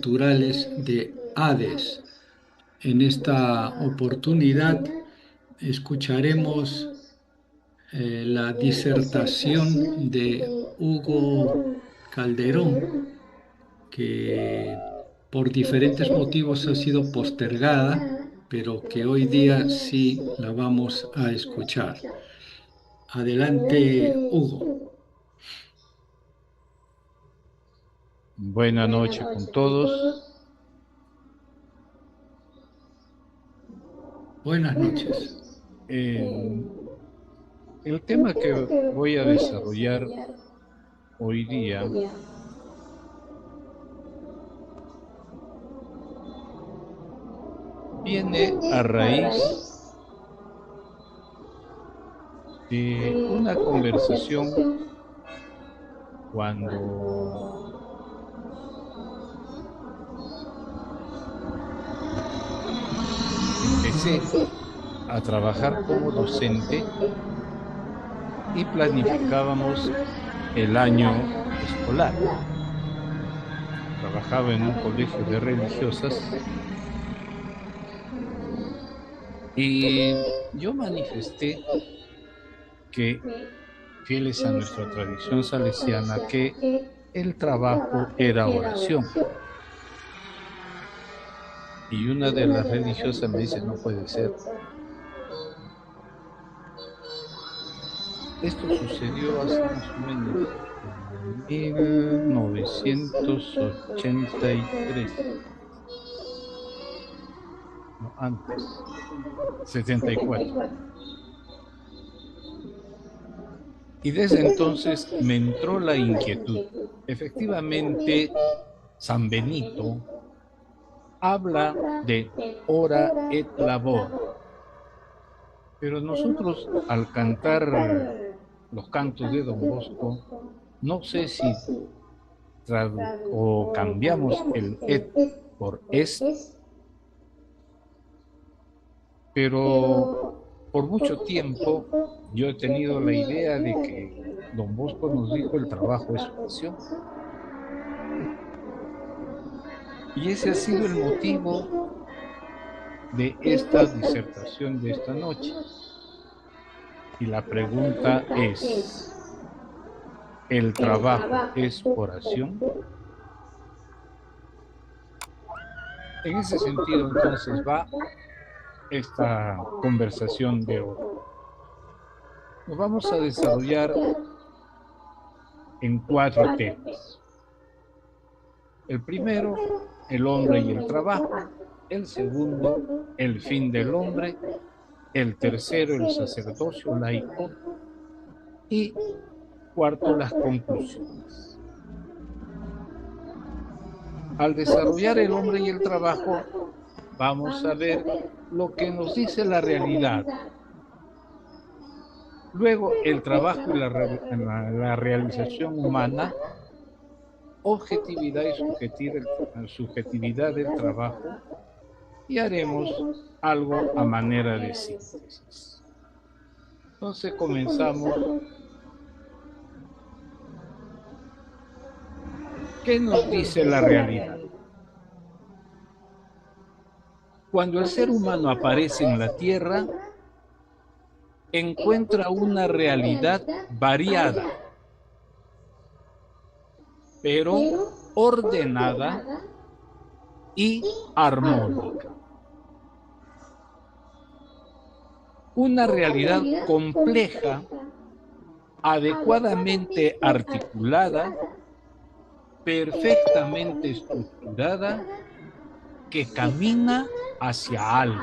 naturales de Hades. En esta oportunidad escucharemos la disertación de Hugo Calderón, que por diferentes motivos ha sido postergada, pero que hoy día sí la vamos a escuchar. Adelante, Hugo. Buenas noches con todos. Buenas noches. El, el tema que voy a desarrollar hoy día viene a raíz de una conversación cuando empecé a trabajar como docente y planificábamos el año escolar. Trabajaba en un colegio de religiosas y yo manifesté que, fieles a nuestra tradición salesiana, que el trabajo era oración. Y una de las religiosas me dice, no puede ser. Esto sucedió hace más o menos en 1983, no antes, 74. Y desde entonces me entró la inquietud. Efectivamente, San Benito habla de ora et labor, pero nosotros al cantar los cantos de Don Bosco, no sé si o cambiamos el et por est, pero por mucho tiempo yo he tenido la idea de que Don Bosco nos dijo el trabajo es oración. Y ese ha sido el motivo de esta disertación de esta noche. Y la pregunta es, ¿el trabajo es oración? En ese sentido, entonces, va esta conversación de hoy. Nos vamos a desarrollar en 4 temas. El primero, el hombre y el trabajo. El segundo, el fin del hombre. El tercero, el sacerdocio laico. Y cuarto, las conclusiones. Al desarrollar el hombre y el trabajo, vamos a ver lo que nos dice la realidad. Luego, el trabajo y la realización humana, objetividad y subjetividad del trabajo, y haremos algo a manera de síntesis. Entonces comenzamos. ¿Qué nos dice la realidad? Cuando el ser humano aparece en la Tierra, encuentra una realidad variada, pero ordenada y armónica. Una realidad compleja, adecuadamente articulada, perfectamente estructurada, que camina hacia algo.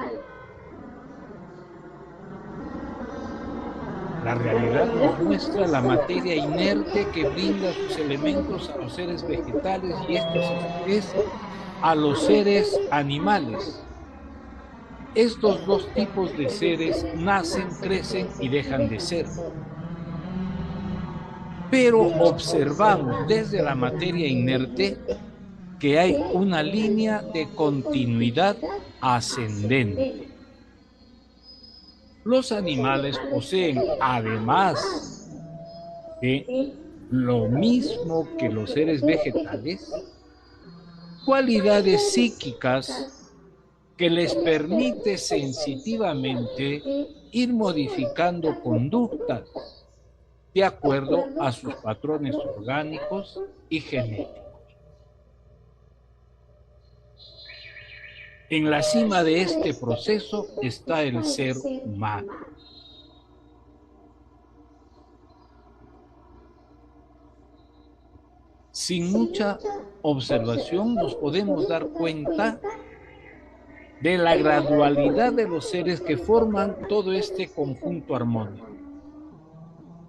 La realidad nos muestra la materia inerte que brinda sus elementos a los seres vegetales y estos es a los seres animales. Estos dos tipos de seres nacen, crecen y dejan de ser. Pero observamos desde la materia inerte que hay una línea de continuidad ascendente. Los animales poseen, además de lo mismo que los seres vegetales, cualidades psíquicas que les permite sensitivamente ir modificando conductas de acuerdo a sus patrones orgánicos y genéticos. En la cima de este proceso está el ser humano. Sin mucha observación nos podemos dar cuenta de la gradualidad de los seres que forman todo este conjunto armónico.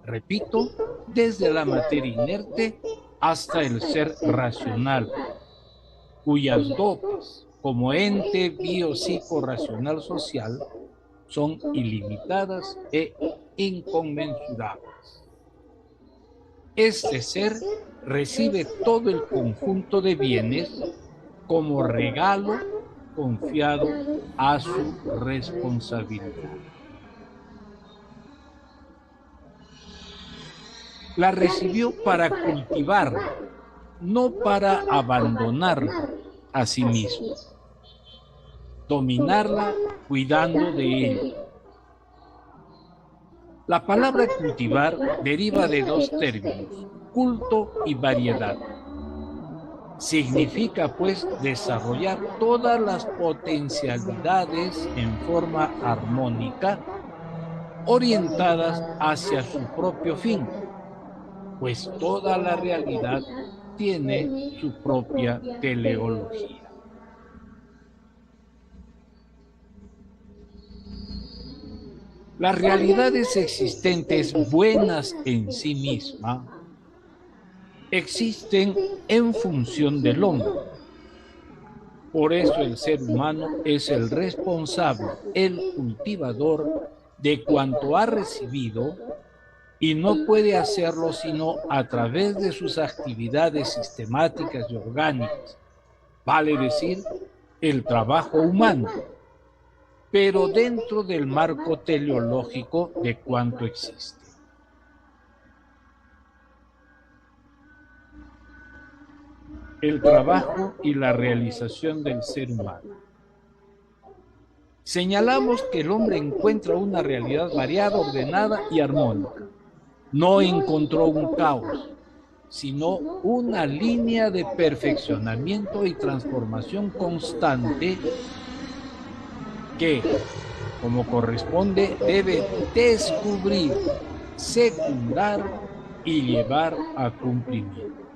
Repito, desde la materia inerte hasta el ser racional, cuyas dotes como ente biopsico-racional social son ilimitadas e inconmensurables. Este ser recibe todo el conjunto de bienes como regalo confiado a su responsabilidad. La recibió para cultivarla, no para abandonarla a sí mismo, dominarla cuidando de ella. La palabra cultivar deriva de dos términos, culto y variedad. Significa, pues, desarrollar todas las potencialidades en forma armónica, orientadas hacia su propio fin, pues toda la realidad tiene su propia teleología. Las realidades existentes buenas en sí mismas existen en función del hombre. Por eso el ser humano es el responsable, el cultivador de cuanto ha recibido y no puede hacerlo sino a través de sus actividades sistemáticas y orgánicas, vale decir, el trabajo humano, pero dentro del marco teleológico de cuanto existe. El trabajo y la realización del ser humano. Señalamos que el hombre encuentra una realidad variada, ordenada y armónica. No encontró un caos, sino una línea de perfeccionamiento y transformación constante que, como corresponde, debe descubrir, secundar y llevar a cumplimiento.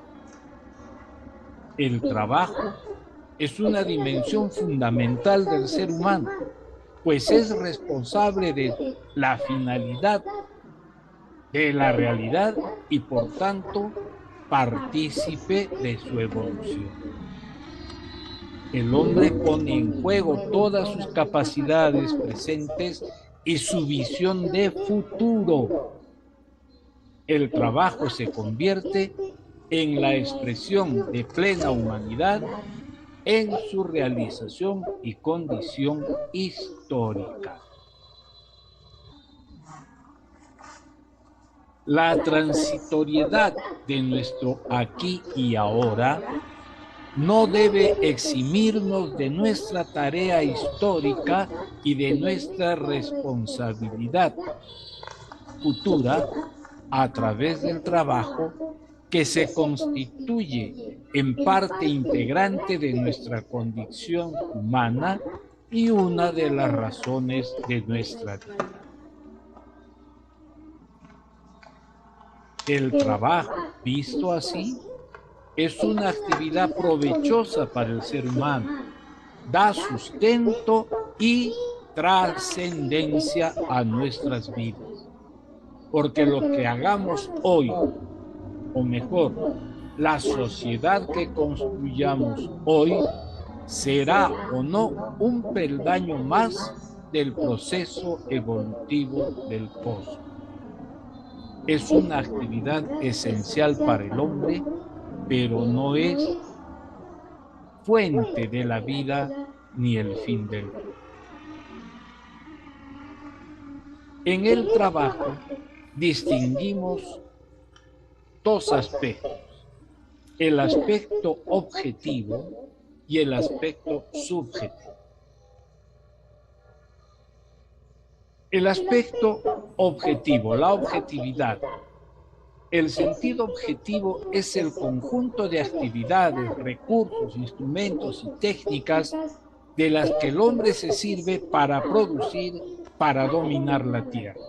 El trabajo es una dimensión fundamental del ser humano, pues es responsable de la finalidad de la realidad y por tanto partícipe de su evolución. El hombre pone en juego todas sus capacidades presentes y su visión de futuro. El trabajo se convierte en la expresión de plena humanidad en su realización y condición histórica. La transitoriedad de nuestro aquí y ahora no debe eximirnos de nuestra tarea histórica y de nuestra responsabilidad futura a través del trabajo que se constituye en parte integrante de nuestra condición humana y una de las razones de nuestra vida. El trabajo, visto así, es una actividad provechosa para el ser humano, da sustento y trascendencia a nuestras vidas, porque lo que hagamos hoy, o mejor, la sociedad que construyamos hoy, será o no un peldaño más del proceso evolutivo del cosmos. Es una actividad esencial para el hombre, pero no es fuente de la vida ni el fin del mundo. En el trabajo distinguimos dos aspectos: el aspecto objetivo y el aspecto subjetivo. El aspecto objetivo, la objetividad. El sentido objetivo es el conjunto de actividades, recursos, instrumentos y técnicas de las que el hombre se sirve para producir, para dominar la tierra.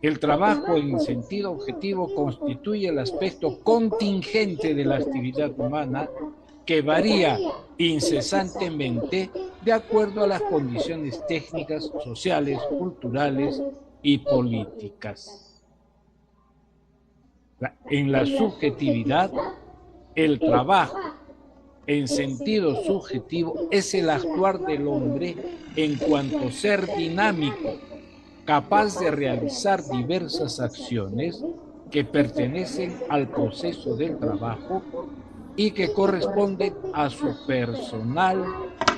El trabajo en sentido objetivo constituye el aspecto contingente de la actividad humana que varía incesantemente de acuerdo a las condiciones técnicas, sociales, culturales y políticas. En la subjetividad, el trabajo en sentido subjetivo es el actuar del hombre en cuanto ser dinámico, capaz de realizar diversas acciones que pertenecen al proceso del trabajo y que corresponden a su personal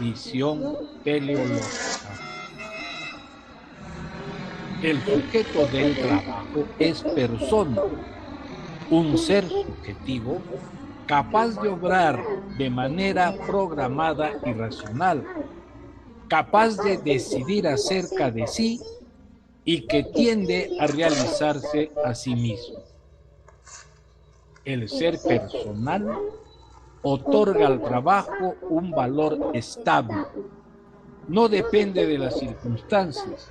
visión teleológica. El sujeto del trabajo es persona, un ser subjetivo capaz de obrar de manera programada y racional, capaz de decidir acerca de sí y que tiende a realizarse a sí mismo. El ser personal otorga al trabajo un valor estable. No depende de las circunstancias,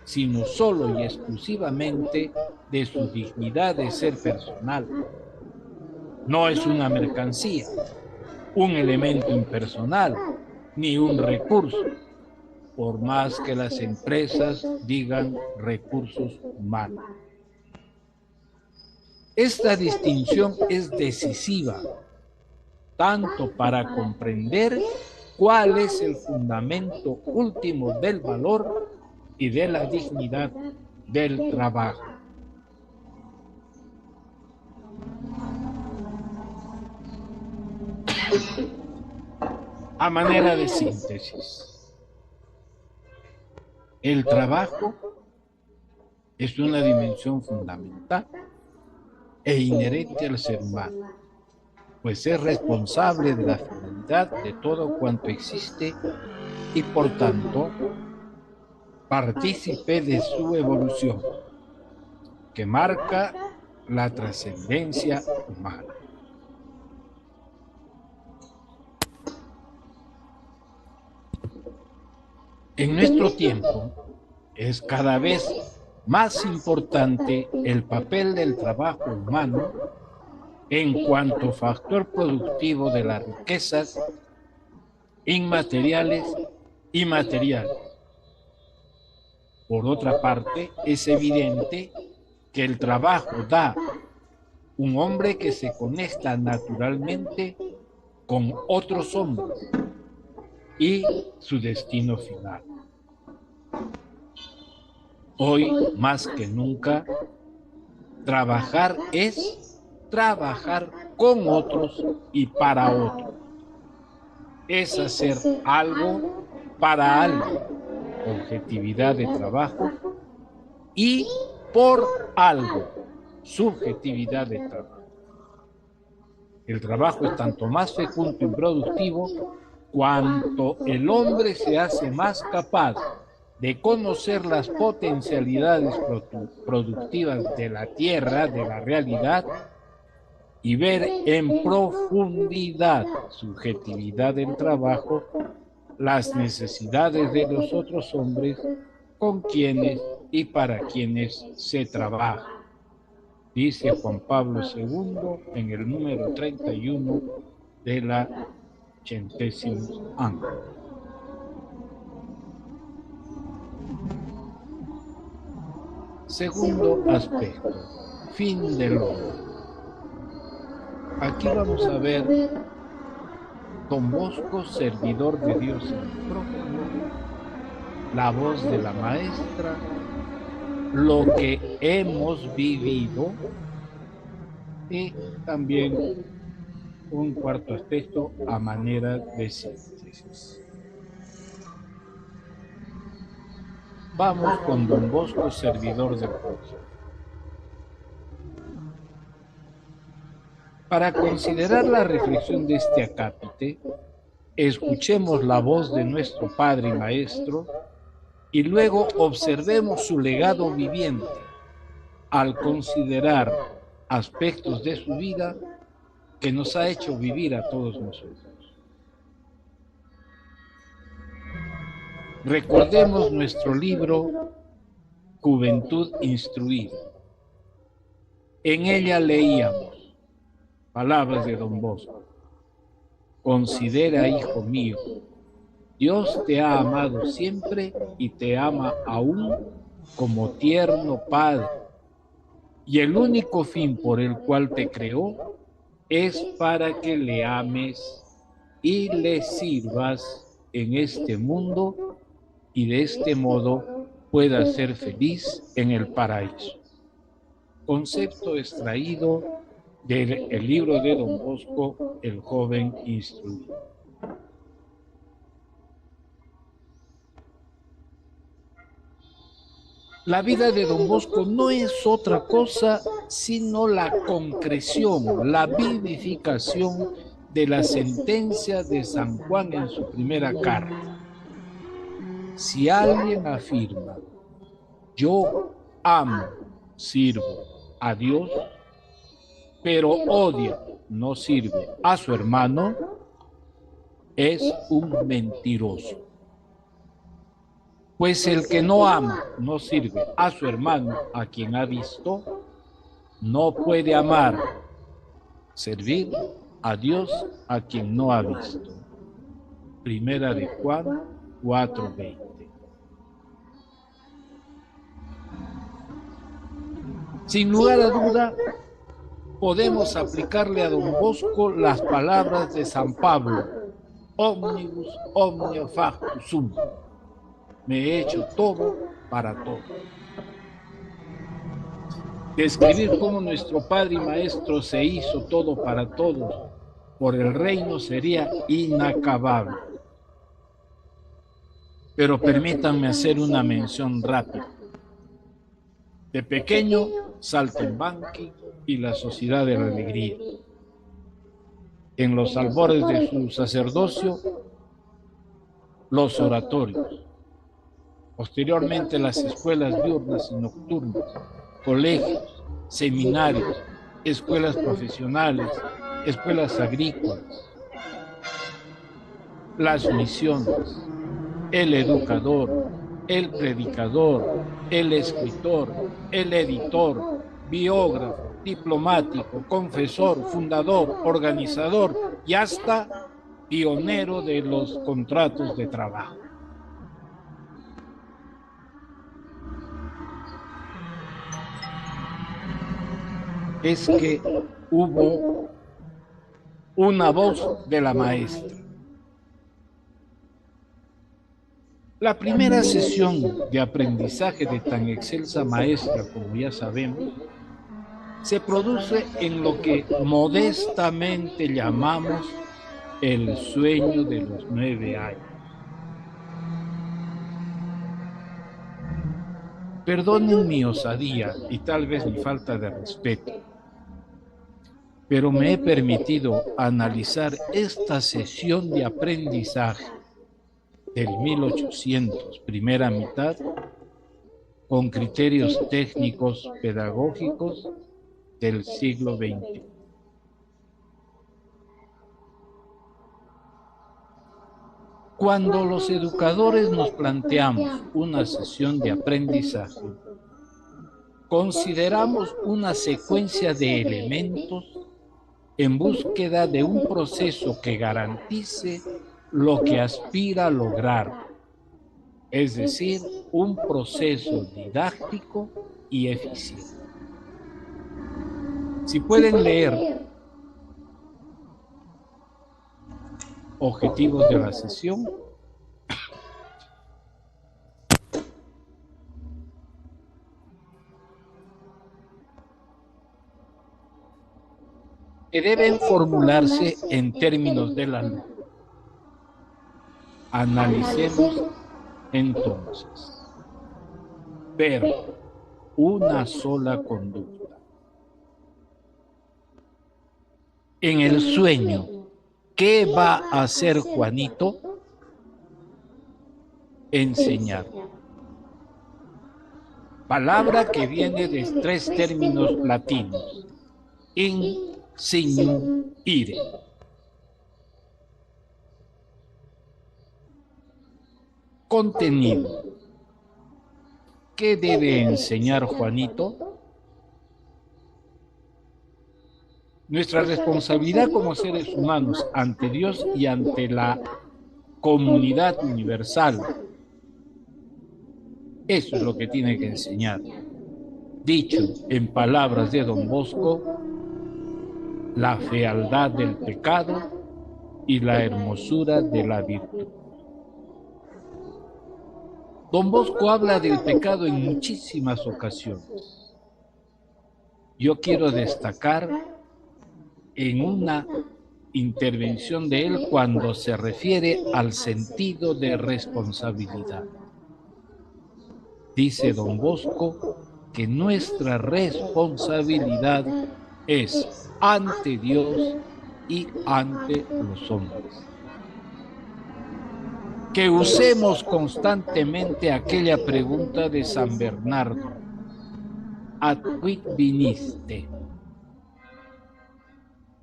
sino solo y exclusivamente de su dignidad de ser personal. No es una mercancía, un elemento impersonal, ni un recurso, por más que las empresas digan recursos humanos. Esta distinción es decisiva, tanto para comprender cuál es el fundamento último del valor y de la dignidad del trabajo. A manera de síntesis, el trabajo es una dimensión fundamental e inherente al ser humano, pues es responsable de la finalidad de todo cuanto existe y por tanto partícipe de su evolución, que marca la trascendencia humana. En nuestro tiempo es cada vez más importante el papel del trabajo humano en cuanto factor productivo de las riquezas inmateriales y materiales. Por otra parte, es evidente que el trabajo da un hombre que se conecta naturalmente con otros hombres y su destino final. Hoy, más que nunca, trabajar es trabajar con otros y para otros. Es hacer algo para alguien, objetividad de trabajo, y por algo, subjetividad de trabajo. El trabajo es tanto más fecundo y productivo cuanto el hombre se hace más capaz de conocer las potencialidades productivas de la tierra, de la realidad, y ver en profundidad, subjetividad del trabajo, las necesidades de los otros hombres con quienes y para quienes se trabaja. Dice Juan Pablo II en el número 31 de la 80º año. Segundo aspecto, fin del hombre. Aquí vamos a ver Don Bosco, servidor de Dios en el prójimo, la voz de la maestra, lo que hemos vivido, y también un cuarto aspecto a manera de síntesis. Vamos con Don Bosco, servidor del prójimo. Para considerar la reflexión de este acápite, escuchemos la voz de nuestro Padre y Maestro y luego observemos su legado viviente al considerar aspectos de su vida que nos ha hecho vivir a todos nosotros. Recordemos nuestro libro Juventud Instruida. En ella leíamos palabras de Don Bosco. Considera, hijo mío, Dios te ha amado siempre y te ama aún como tierno Padre. Y el único fin por el cual te creó es para que le ames y le sirvas en este mundo y de este modo puedas ser feliz en el paraíso. Concepto extraído del libro de Don Bosco, El joven instruido. La vida de Don Bosco no es otra cosa sino la concreción, la vivificación de la sentencia de San Juan en su primera carta. Si alguien afirma, yo amo, sirvo a Dios, pero odia, no sirve a su hermano, es un mentiroso. Pues el que no ama, no sirve a su hermano, a quien ha visto, no puede amar, servir a Dios, a quien no ha visto. Primera de Juan 4:20. Sin lugar a duda, podemos aplicarle a Don Bosco las palabras de San Pablo, omnibus omnia factus sum. Me he hecho todo para todo. Describir cómo nuestro Padre y Maestro se hizo todo para todos por el reino sería inacabable. Pero permítanme hacer una mención rápida. De pequeño, Saltimbanqui y la Sociedad de la Alegría. En los albores de su sacerdocio, los oratorios. Posteriormente, las escuelas diurnas y nocturnas, colegios, seminarios, escuelas profesionales, escuelas agrícolas, las misiones, el educador, el predicador, el escritor, el editor, biógrafo, diplomático, confesor, fundador, organizador y hasta pionero de los contratos de trabajo. Es que hubo una voz de la maestra. La primera sesión de aprendizaje de tan excelsa maestra, como ya sabemos, se produce en lo que modestamente llamamos el sueño de los 9 años. Perdonen mi osadía y tal vez mi falta de respeto, pero me he permitido analizar esta sesión de aprendizaje del 1800, primera mitad, con criterios técnicos pedagógicos del siglo XX. Cuando los educadores nos planteamos una sesión de aprendizaje, consideramos una secuencia de elementos en búsqueda de un proceso que garantice lo que aspira a lograr, es decir, un proceso didáctico y eficiente. Si pueden leer objetivos de la sesión, que deben formularse en términos del alumno. Analicemos entonces. Ver una sola conducta. En el sueño, ¿qué va a hacer Juanito? Enseñar. Palabra que viene de 3 términos latinos. In, signum, ire. Contenido. ¿Qué debe enseñar Juanito? Nuestra responsabilidad como seres humanos ante Dios y ante la comunidad universal. Eso es lo que tiene que enseñar. Dicho en palabras de Don Bosco, la fealdad del pecado y la hermosura de la virtud. Don Bosco habla del pecado en muchísimas ocasiones. Yo quiero destacar en una intervención de él cuando se refiere al sentido de responsabilidad. Dice Don Bosco que nuestra responsabilidad es ante Dios y ante los hombres. Que usemos constantemente aquella pregunta de San Bernardo: ¿ad quid viniste?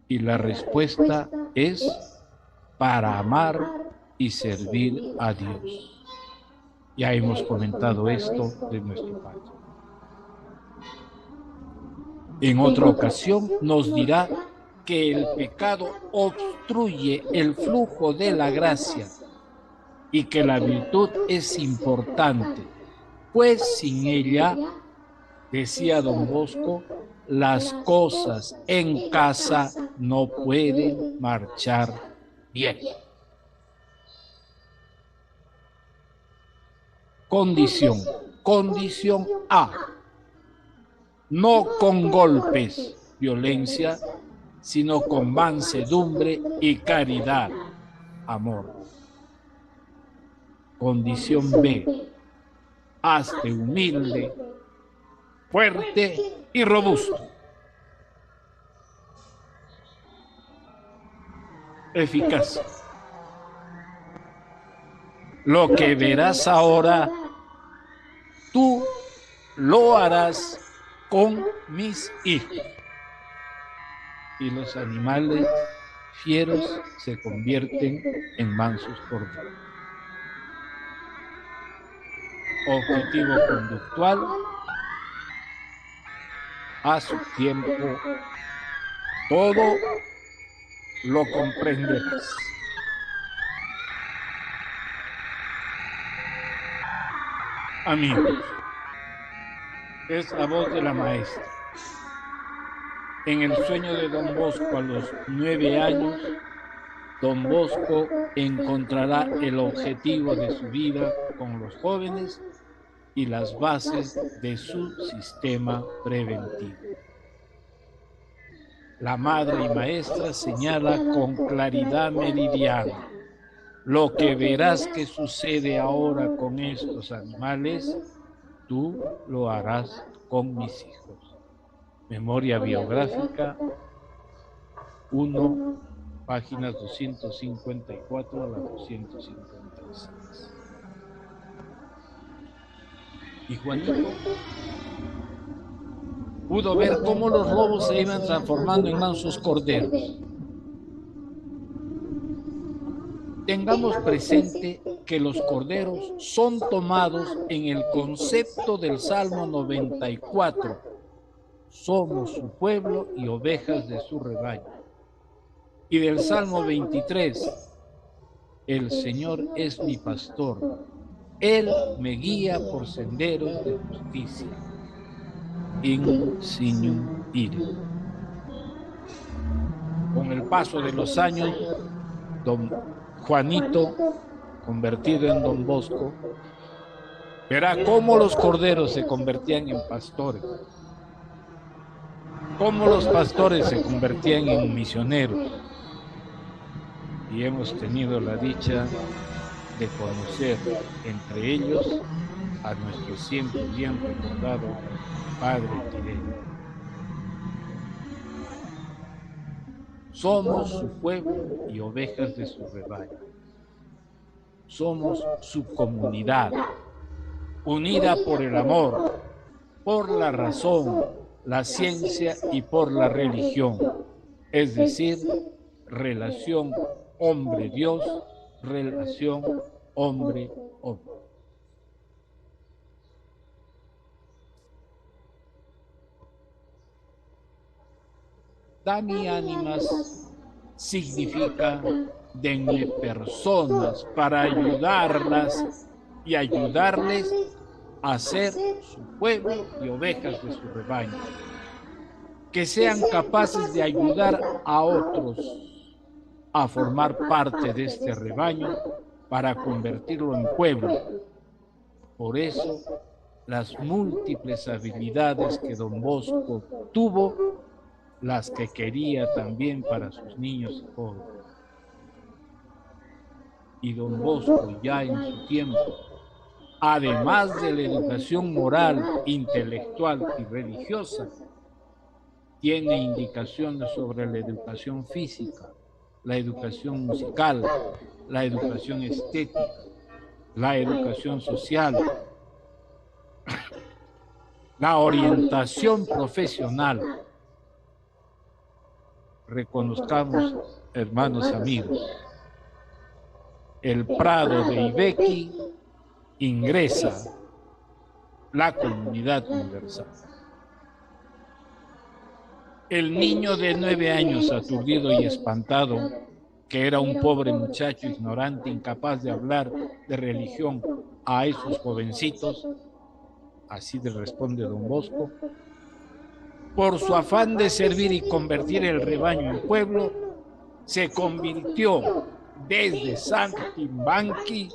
Y la respuesta es: para amar y servir a Dios. Ya hemos comentado esto de nuestro Padre. En otra ocasión nos dirá que el pecado obstruye el flujo de la gracia y que la virtud es importante, pues sin ella, decía Don Bosco, las cosas en casa no pueden marchar bien. Condición A: no con golpes, violencia, sino con mansedumbre y caridad, amor. Condición B: hazte humilde, fuerte y robusto. Eficaz. Lo que verás ahora, tú lo harás con mis hijos. Y los animales fieros se convierten en mansos corderos. Objetivo conductual: a su tiempo todo lo comprenderás. Amigos, es la voz de la maestra. En el sueño de Don Bosco a los 9 años, Don Bosco encontrará el objetivo de su vida con los jóvenes y las bases de su sistema preventivo. La madre y maestra señala con claridad meridiana: lo que verás que sucede ahora con estos animales, tú lo harás con mis hijos. Memoria biográfica 1, páginas 254 a la 256. Y Juanito pudo ver cómo los lobos se iban transformando en mansos corderos. Tengamos presente que los corderos son tomados en el concepto del Salmo 94. Somos su pueblo y ovejas de su rebaño. Y del Salmo 23. El Señor es mi pastor. Él me guía por senderos de justicia. In signum ire. Con el paso de los años, Don Juanito, convertido en Don Bosco, verá cómo los corderos se convertían en pastores, cómo los pastores se convertían en misioneros. Y hemos tenido la dicha de conocer entre ellos a nuestro siempre bien recordado Padre Tireno. Somos su pueblo y ovejas de su rebaño. Somos su comunidad, unida por el amor, por la razón, la ciencia y por la religión, es decir, relación hombre-Dios, relación hombre-hombre. Dami ánimas significa denme personas para ayudarlas y ayudarles a ser su pueblo y ovejas de su rebaño. Que sean capaces de ayudar a otros a formar parte de este rebaño para convertirlo en pueblo. Por eso, las múltiples habilidades que Don Bosco tuvo, las que quería también para sus niños y jóvenes. Y Don Bosco ya en su tiempo, además de la educación moral, intelectual y religiosa, tiene indicaciones sobre la educación física, la educación musical, la educación estética, la educación social, la orientación profesional. Reconozcamos, hermanos amigos, el Prado de Ibequi ingresa la comunidad universal. El niño de 9 años, aturdido y espantado, que era un pobre muchacho ignorante, incapaz de hablar de religión a esos jovencitos, así le responde Don Bosco, por su afán de servir y convertir el rebaño en pueblo, se convirtió desde Saltimbanqui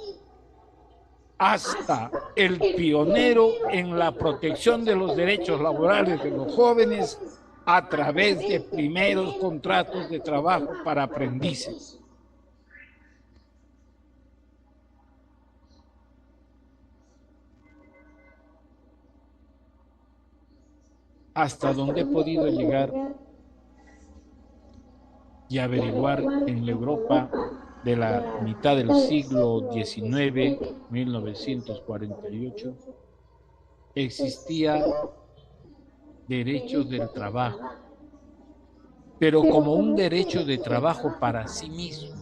hasta el pionero en la protección de los derechos laborales de los jóvenes a través de primeros contratos de trabajo para aprendices. Hasta donde he podido llegar y averiguar en la Europa de la mitad del siglo XIX, 1948, existía derechos del trabajo, pero como un derecho de trabajo para sí mismo.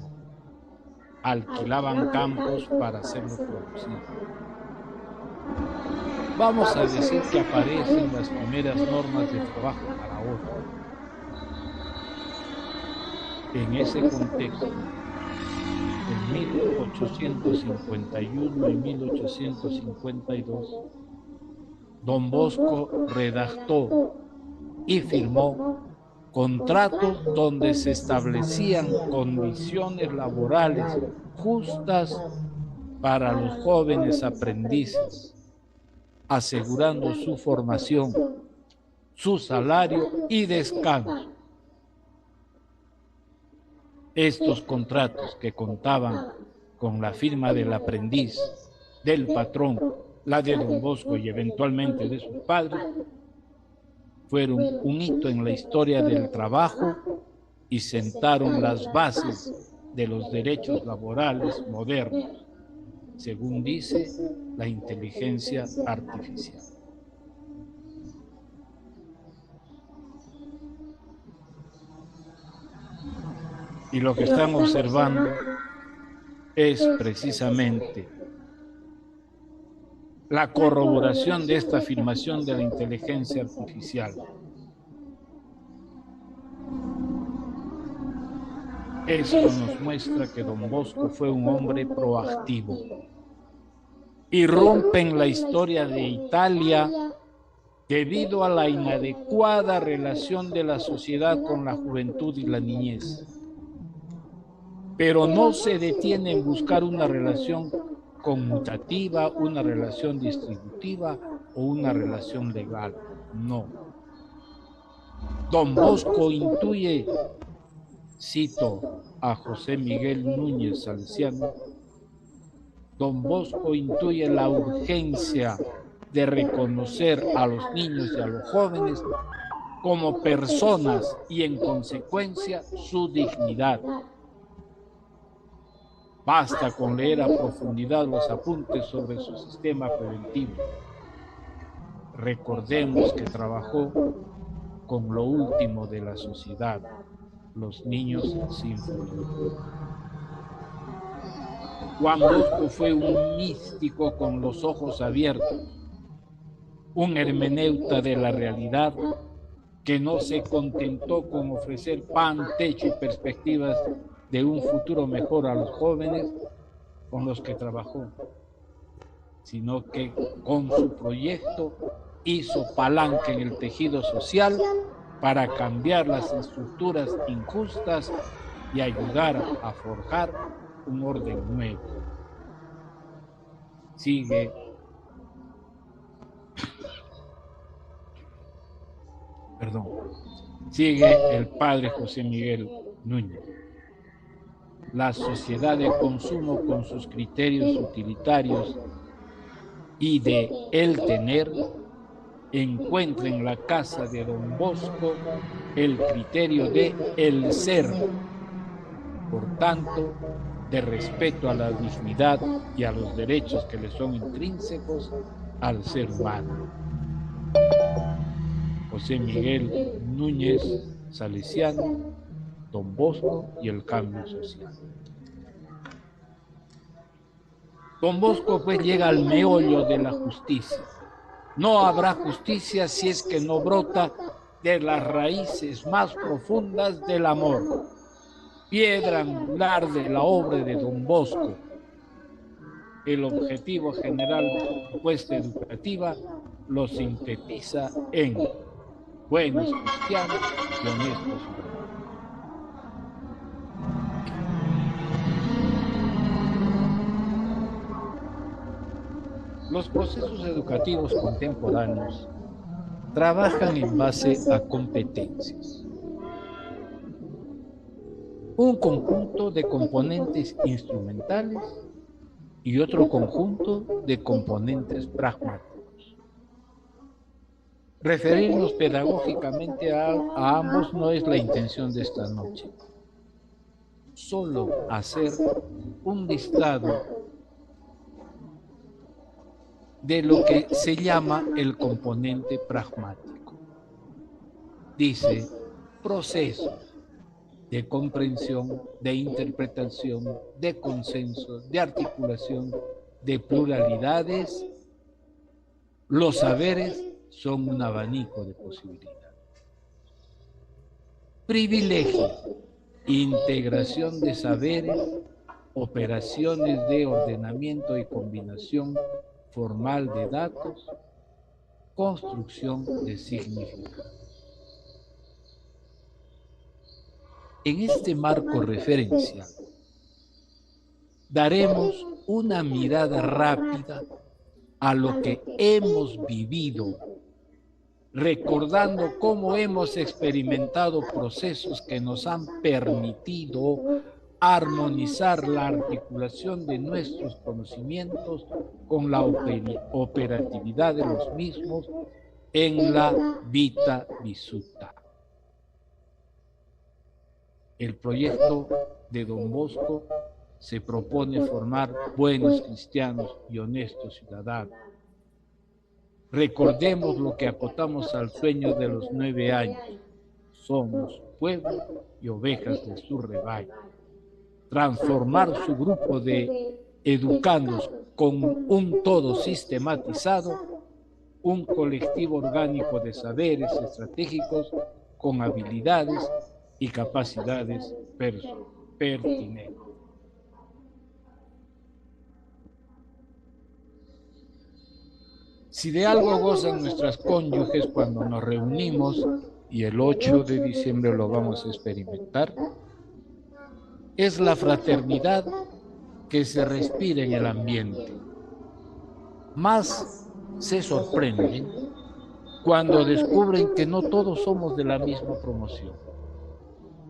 Alquilaban campos para hacerlo producir. Vamos a decir que aparecen las primeras normas de trabajo para otros. En ese contexto, en 1851 y 1852, Don Bosco redactó y firmó contratos donde se establecían condiciones laborales justas para los jóvenes aprendices, asegurando su formación, su salario y descanso. Estos contratos, que contaban con la firma del aprendiz, del patrón, la de Don Bosco y eventualmente de sus padres, fueron un hito en la historia del trabajo y sentaron las bases de los derechos laborales modernos, según dice la inteligencia artificial. Y lo que están observando es precisamente la corroboración de esta afirmación de la inteligencia artificial. Esto nos muestra que Don Bosco fue un hombre proactivo. Irrumpe en la historia de Italia debido a la inadecuada relación de la sociedad con la juventud y la niñez. Pero no se detiene en buscar una relación conmutativa, una relación distributiva o una relación legal. No. Don Bosco intuye, cito a José Miguel Núñez Salesiano, Don Bosco intuye la urgencia de reconocer a los niños y a los jóvenes como personas y en consecuencia su dignidad. Basta con leer a profundidad los apuntes sobre su sistema preventivo. Recordemos que trabajó con lo último de la sociedad, los niños sin futuro. Juan Bosco fue un místico con los ojos abiertos, un hermeneuta de la realidad que no se contentó con ofrecer pan, techo y perspectivas de un futuro mejor a los jóvenes con los que trabajó, sino que con su proyecto hizo palanca en el tejido social para cambiar las estructuras injustas y ayudar a forjar un orden nuevo. Sigue el padre José Miguel Núñez. La sociedad de consumo con sus criterios utilitarios y de el tener encuentra en la casa de Don Bosco el criterio de el ser, por tanto, de respeto a la dignidad y a los derechos que le son intrínsecos al ser humano. José Miguel Núñez Salesiano, Don Bosco y el cambio social. Don Bosco pues llega al meollo de la justicia. No habrá justicia si es que no brota de las raíces más profundas del amor. Piedra angular de la obra de Don Bosco. El objetivo general de su propuesta educativa lo sintetiza en buenos cristianos y honestos ciudadanos. Los procesos educativos contemporáneos trabajan en base a competencias. Un conjunto de componentes instrumentales y otro conjunto de componentes pragmáticos. Referirnos pedagógicamente a ambos no es la intención de esta noche. Solo hacer un listado de lo que se llama el componente pragmático. Dice, procesos de comprensión, de interpretación, de consenso, de articulación, de pluralidades. Los saberes son un abanico de posibilidades. Privilegio, integración de saberes, operaciones de ordenamiento y combinación formal de datos, construcción de significados. En este marco referencial, daremos una mirada rápida a lo que hemos vivido, recordando cómo hemos experimentado procesos que nos han permitido armonizar la articulación de nuestros conocimientos con la operatividad de los mismos en la vita vissuta. El proyecto de Don Bosco se propone formar buenos cristianos y honestos ciudadanos. Recordemos lo que acotamos al sueño de los 9 años. Somos pueblo y ovejas de su rebaño. Transformar su grupo de educandos con un todo sistematizado, un colectivo orgánico de saberes estratégicos con habilidades y capacidades pertinentes. Si de algo gozan nuestras cónyuges cuando nos reunimos, y el 8 de diciembre lo vamos a experimentar, es la fraternidad que se respira en el ambiente. Más se sorprenden cuando descubren que no todos somos de la misma promoción.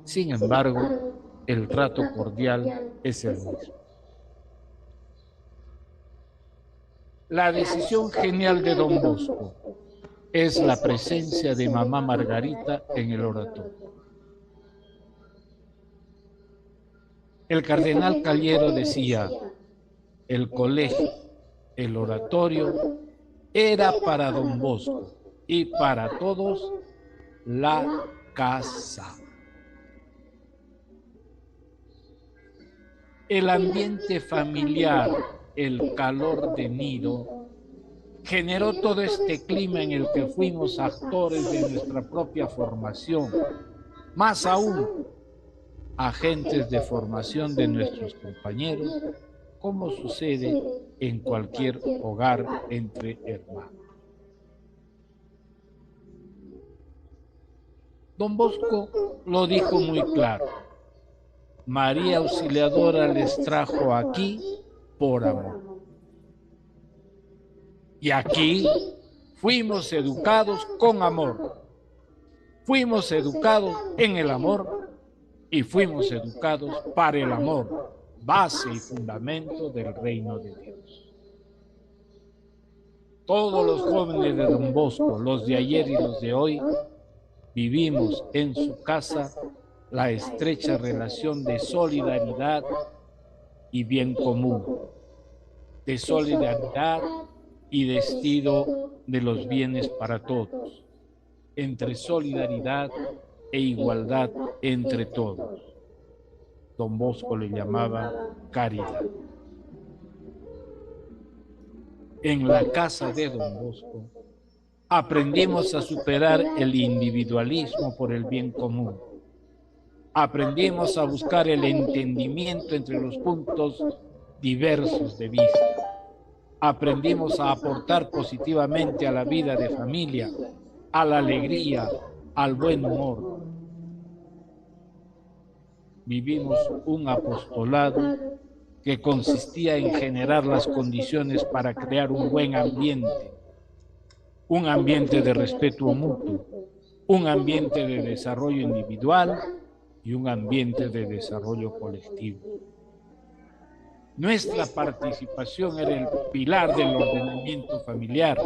Sin embargo, el trato cordial es el mismo. La decisión genial de Don Bosco es la presencia de mamá Margarita en el oratorio. El cardenal Calliero decía, el colegio, el oratorio, era para don Bosco y para todos la casa. El ambiente familiar, el calor de nido, generó todo este clima en el que fuimos actores de nuestra propia formación, más aún agentes de formación de nuestros compañeros, como sucede en cualquier hogar entre hermanos. Don Bosco lo dijo muy claro: María Auxiliadora les trajo aquí por amor. Y aquí fuimos educados con amor. Fuimos educados en el amor y fuimos educados para el amor, base y fundamento del reino de Dios. Todos los jóvenes de Don Bosco, los de ayer y los de hoy, vivimos en su casa la estrecha relación de solidaridad y bien común, de solidaridad y destino de los bienes para todos, entre solidaridad e igualdad entre todos. Don Bosco le llamaba caridad. En la casa de Don Bosco aprendimos a superar el individualismo por el bien común. Aprendimos a buscar el entendimiento entre los puntos diversos de vista. Aprendimos a aportar positivamente a la vida de familia, a la alegría, al buen humor. Vivimos un apostolado que consistía en generar las condiciones para crear un buen ambiente de respeto mutuo, un ambiente de desarrollo individual y un ambiente de desarrollo colectivo. Nuestra participación era el pilar del ordenamiento familiar,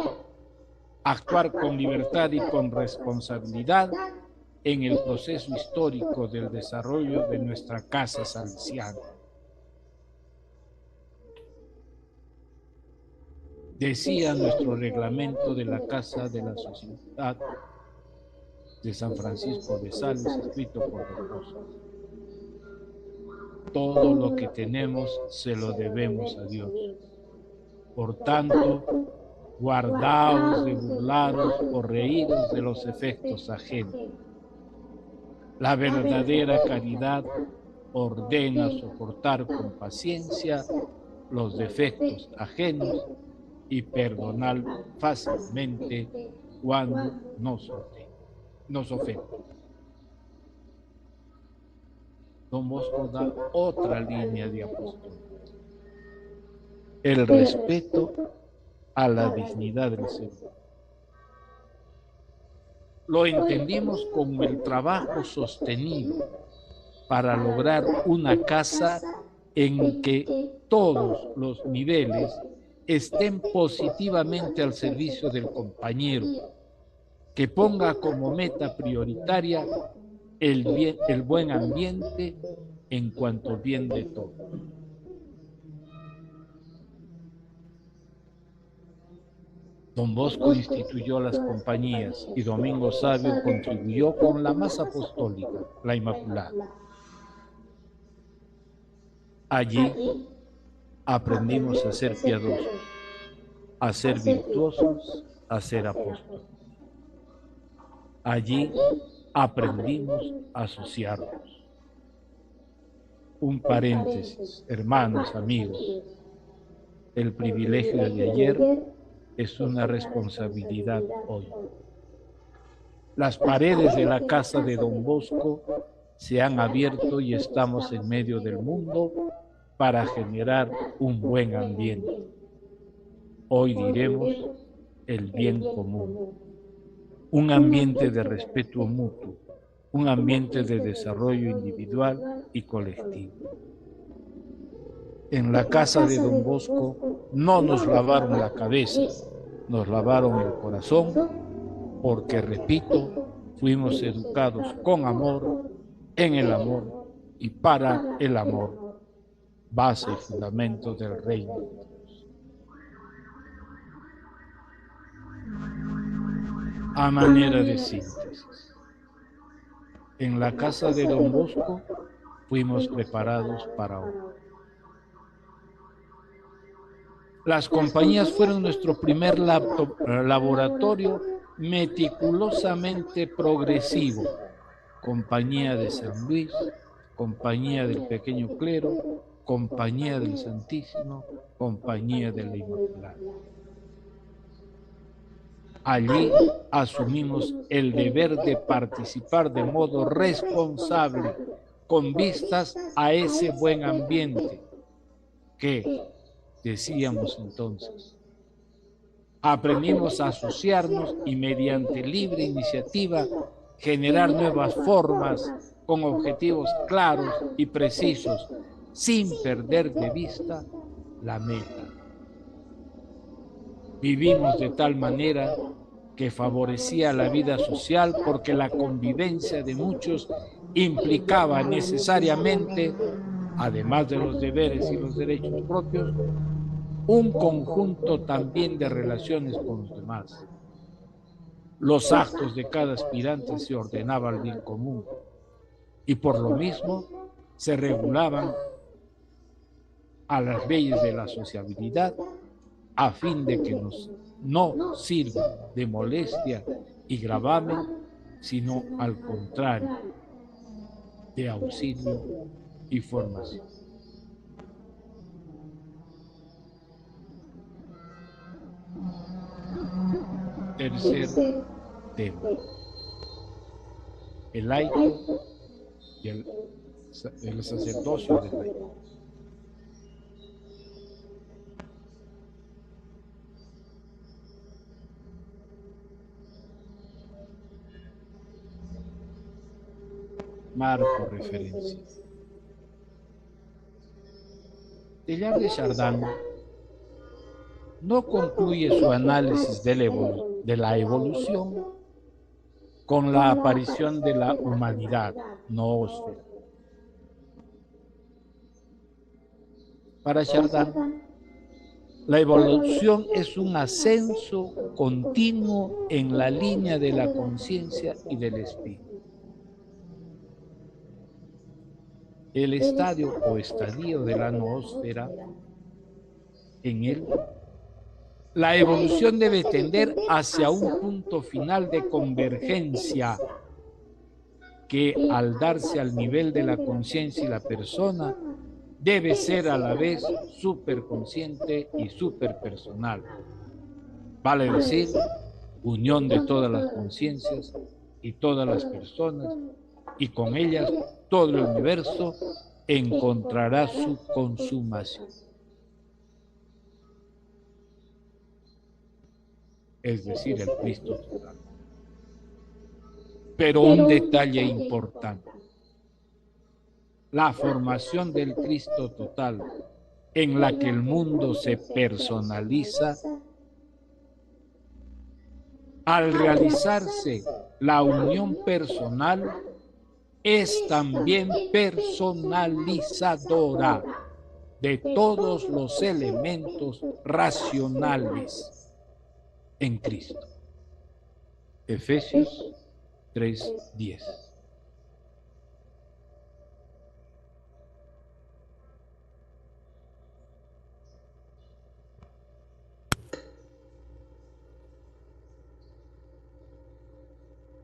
actuar con libertad y con responsabilidad en el proceso histórico del desarrollo de nuestra casa salesiana. Decía nuestro reglamento de la Casa de la Sociedad de San Francisco de Sales, escrito por Don Bosco: todo lo que tenemos se lo debemos a Dios. Por tanto, guardaos de burlaros o reíros de los efectos ajenos. La verdadera caridad ordena soportar con paciencia los defectos ajenos y perdonar fácilmente cuando nos ofenden. Don Bosco da otra línea de apostolado: el respeto a la dignidad del ser humano. Lo entendimos como el trabajo sostenido para lograr una casa en que todos los niveles estén positivamente al servicio del compañero, que ponga como meta prioritaria el buen ambiente en cuanto bien de todos. Don Bosco instituyó las compañías y Domingo Savio contribuyó con la más apostólica, la Inmaculada. Allí aprendimos a ser piadosos, a ser virtuosos, a ser apóstoles. Allí aprendimos a asociarnos. Un paréntesis, hermanos, amigos: el privilegio de ayer es una responsabilidad hoy. Las paredes de la casa de Don Bosco se han abierto y estamos en medio del mundo para generar un buen ambiente. Hoy diremos el bien común, un ambiente de respeto mutuo, un ambiente de desarrollo individual y colectivo. En la casa de Don Bosco no nos lavaron la cabeza, nos lavaron el corazón porque, repito, fuimos educados con amor, en el amor y para el amor, base y fundamento del reino de Dios. A manera de síntesis, en la casa de Don Bosco fuimos preparados para hoy. Las compañías fueron nuestro primer laboratorio meticulosamente progresivo. Compañía de San Luis, Compañía del Pequeño Clero, Compañía del Santísimo, Compañía de la Inmaculada. Allí asumimos el deber de participar de modo responsable, con vistas a ese buen ambiente que, decíamos entonces, aprendimos a asociarnos y mediante libre iniciativa generar nuevas formas con objetivos claros y precisos, sin perder de vista la meta. Vivimos de tal manera que favorecía la vida social porque la convivencia de muchos implicaba necesariamente, además de los deberes y los derechos propios, un conjunto también de relaciones con los demás. Los actos de cada aspirante se ordenaban al bien común y por lo mismo se regulaban a las leyes de la sociabilidad a fin de que no sirva de molestia y gravamen, sino al contrario, de auxilio y formación. Tercer tema: el laico y el sacerdocio del laico. Marco referencia. Teilhard de Chardin no concluye su análisis de la evolución con la aparición de la humanidad noósfera. Para Chardin, la evolución es un ascenso continuo en la línea de la conciencia y del espíritu. El estadio o estadio de la noósfera, en él, la evolución debe tender hacia un punto final de convergencia que, al darse al nivel de la conciencia y la persona, debe ser a la vez superconsciente y superpersonal. Vale decir, unión de todas las conciencias y todas las personas, y con ellas todo el universo encontrará su consumación. Es decir, el Cristo total. Pero un detalle importante: la formación del Cristo total, en la que el mundo se personaliza, al realizarse la unión personal, es también personalizadora de todos los elementos racionales en Cristo. Efesios 3:10.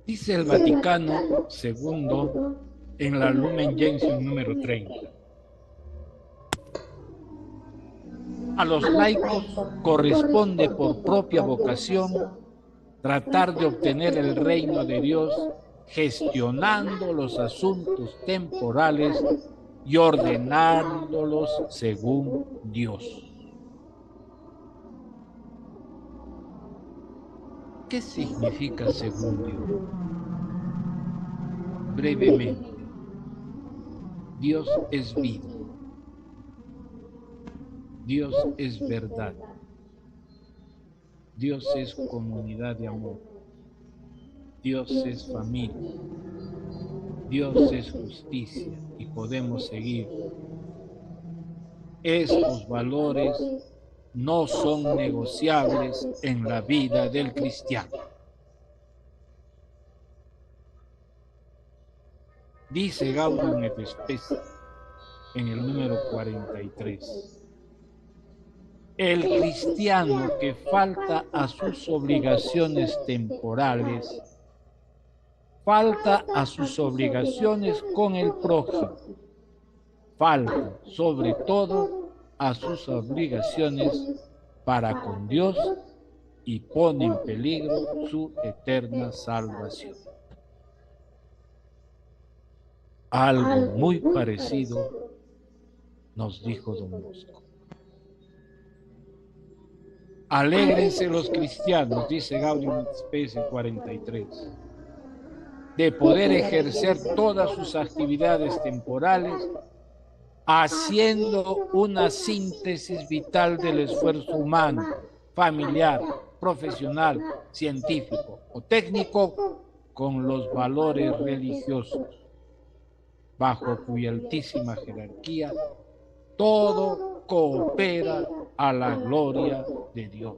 Dice el Vaticano II en la Lumen Gentium número 30. A los laicos corresponde por propia vocación tratar de obtener el reino de Dios gestionando los asuntos temporales y ordenándolos según Dios. ¿Qué significa según Dios? Brevemente, Dios es vida. Dios es verdad. Dios es comunidad de amor. Dios es familia, Dios es justicia y podemos seguir. Estos valores no son negociables en la vida del cristiano. Dice Gaudium et Spes en el número 43. El cristiano que falta a sus obligaciones temporales, falta a sus obligaciones con el prójimo, falta sobre todo a sus obligaciones para con Dios y pone en peligro su eterna salvación. Algo muy parecido nos dijo Don Bosco. Alégrense los cristianos, dice Gaudium et Spes 43, de poder ejercer todas sus actividades temporales haciendo una síntesis vital del esfuerzo humano, familiar, profesional, científico o técnico con los valores religiosos, bajo cuya altísima jerarquía todo coopera a la gloria de Dios.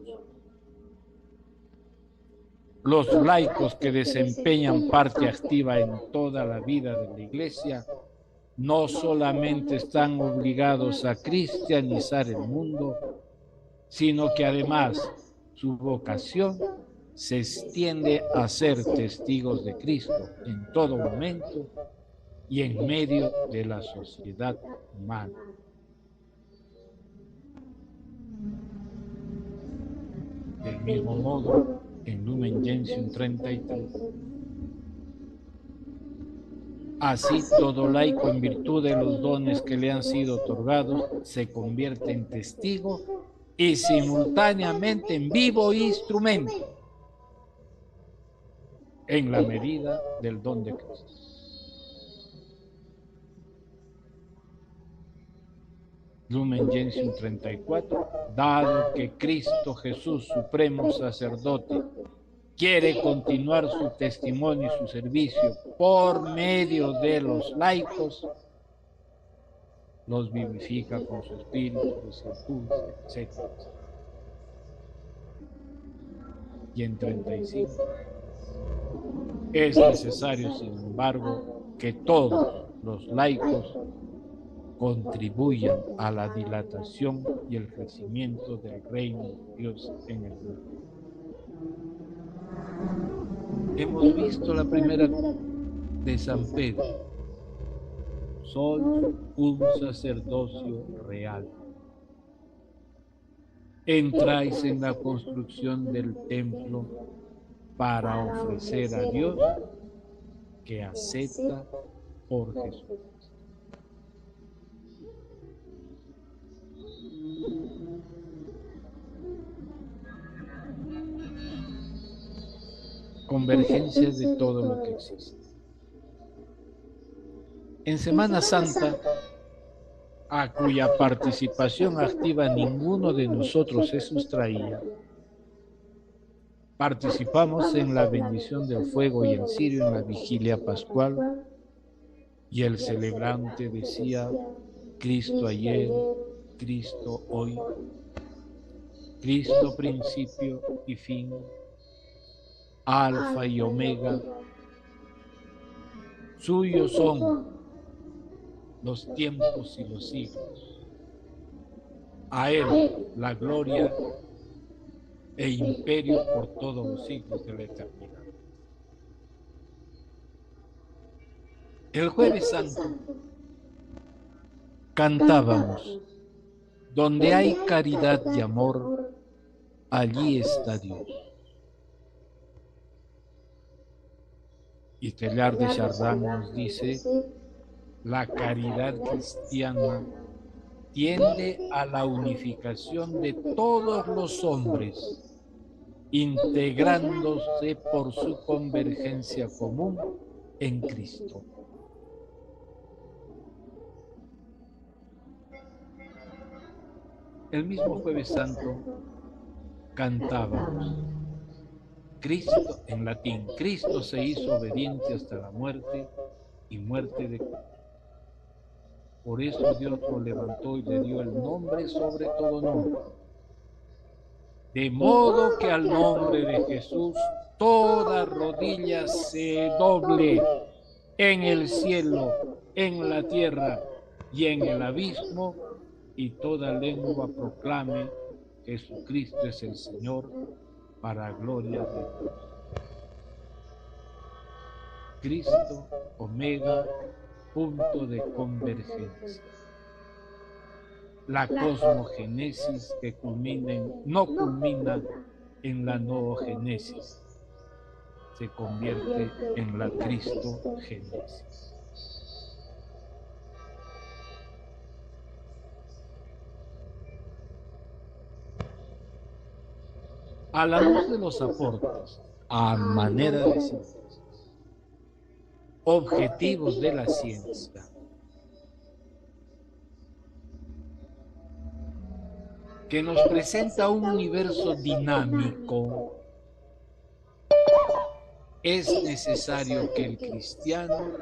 Los laicos que desempeñan parte activa en toda la vida de la Iglesia no solamente están obligados a cristianizar el mundo, sino que además su vocación se extiende a ser testigos de Cristo en todo momento y en medio de la sociedad humana. Del mismo modo, en Lumen Gentium 33, así todo laico, en virtud de los dones que le han sido otorgados, se convierte en testigo y simultáneamente en vivo instrumento, en la medida del don de Cristo. Lumen Gentium 34, dado que Cristo Jesús, supremo sacerdote, quiere continuar su testimonio y su servicio por medio de los laicos, los vivifica con su espíritu, los impulsa, etc. Y en 35, es necesario, sin embargo, que todos los laicos contribuyan a la dilatación y el crecimiento del reino de Dios en el mundo. Hemos visto la primera de San Pedro. Soy un sacerdocio real. Entráis en la construcción del templo para ofrecer a Dios que acepta por Jesús. Convergencia de todo lo que existe. En Semana Santa, a cuya participación activa ninguno de nosotros se sustraía, participamos en la bendición del fuego y el cirio en la vigilia pascual, y el celebrante decía: Cristo ayer, Cristo hoy, Cristo principio y fin, Alfa y Omega. Suyos son los tiempos y los siglos. A Él la gloria e imperio por todos los siglos de la eternidad. El Jueves Santo cantábamos: donde hay caridad y amor, allí está Dios. Y Teilhard de Chardin nos dice: la caridad cristiana tiende a la unificación de todos los hombres, integrándose por su convergencia común en Cristo. El mismo Jueves Santo cantábamos: Cristo, en latín, Cristo se hizo obediente hasta la muerte y muerte de cruz. Por eso Dios lo levantó y le dio el nombre sobre todo nombre. De modo que al nombre de Jesús toda rodilla se doble en el cielo, en la tierra y en el abismo, y toda lengua proclame: Jesucristo es el Señor, para gloria de Dios. Cristo, omega, punto de convergencia. La cosmogénesis que no culmina en la noogénesis, se convierte en la cristogénesis. A la luz de los aportes, a manera de síntesis, objetivos de la ciencia, que nos presenta un universo dinámico, es necesario que el cristiano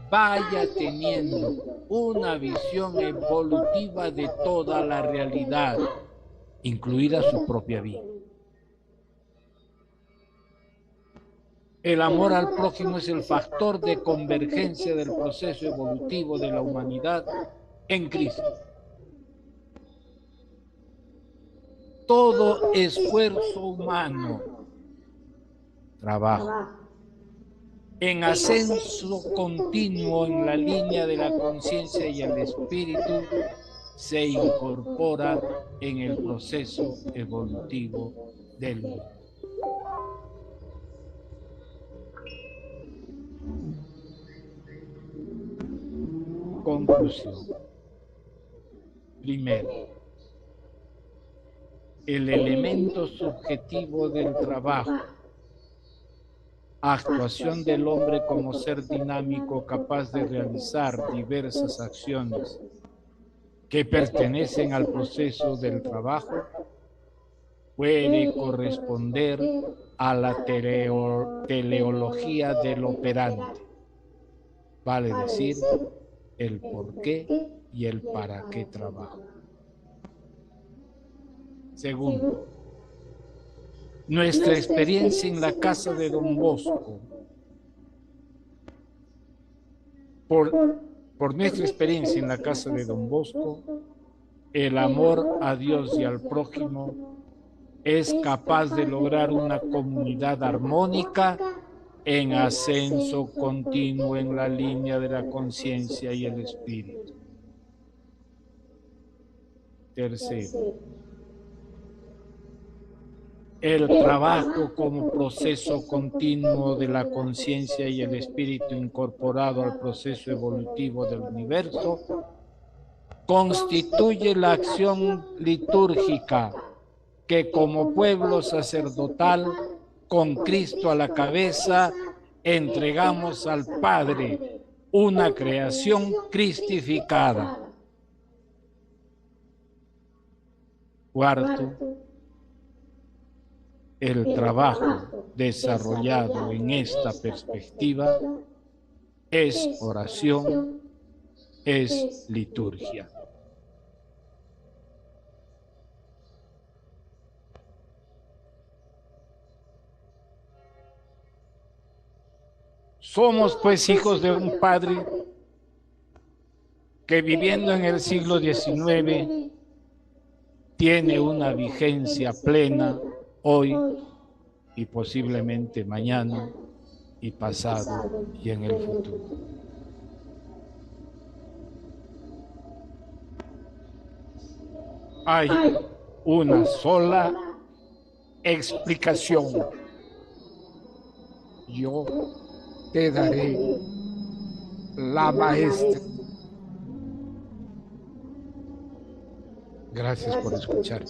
vaya teniendo una visión evolutiva de toda la realidad, incluida su propia vida. El amor al prójimo es el factor de convergencia del proceso evolutivo de la humanidad en Cristo. Todo esfuerzo humano, trabajo, en ascenso continuo en la línea de la conciencia y el espíritu, se incorpora en el proceso evolutivo del mundo. Conclusión. Primero, el elemento subjetivo del trabajo, actuación del hombre como ser dinámico capaz de realizar diversas acciones que pertenecen al proceso del trabajo, puede corresponder a la teleología del operante, vale decir, el por qué y el para qué trabajo. Segundo, nuestra experiencia en la casa de Don Bosco, por nuestra experiencia en la casa de Don Bosco, el amor a Dios y al prójimo es capaz de lograr una comunidad armónica en ascenso continuo en la línea de la conciencia y el espíritu. Tercero, el trabajo como proceso continuo de la conciencia y el espíritu incorporado al proceso evolutivo del universo constituye la acción litúrgica que como pueblo sacerdotal, con Cristo a la cabeza, entregamos al Padre, una creación cristificada. Cuarto, el trabajo desarrollado en esta perspectiva es oración, es liturgia. Somos pues hijos de un Padre que viviendo en el siglo XIX tiene una vigencia plena hoy y posiblemente mañana y pasado y en el futuro. Hay una sola explicación. Yo te daré la maestra. Gracias por escuchar.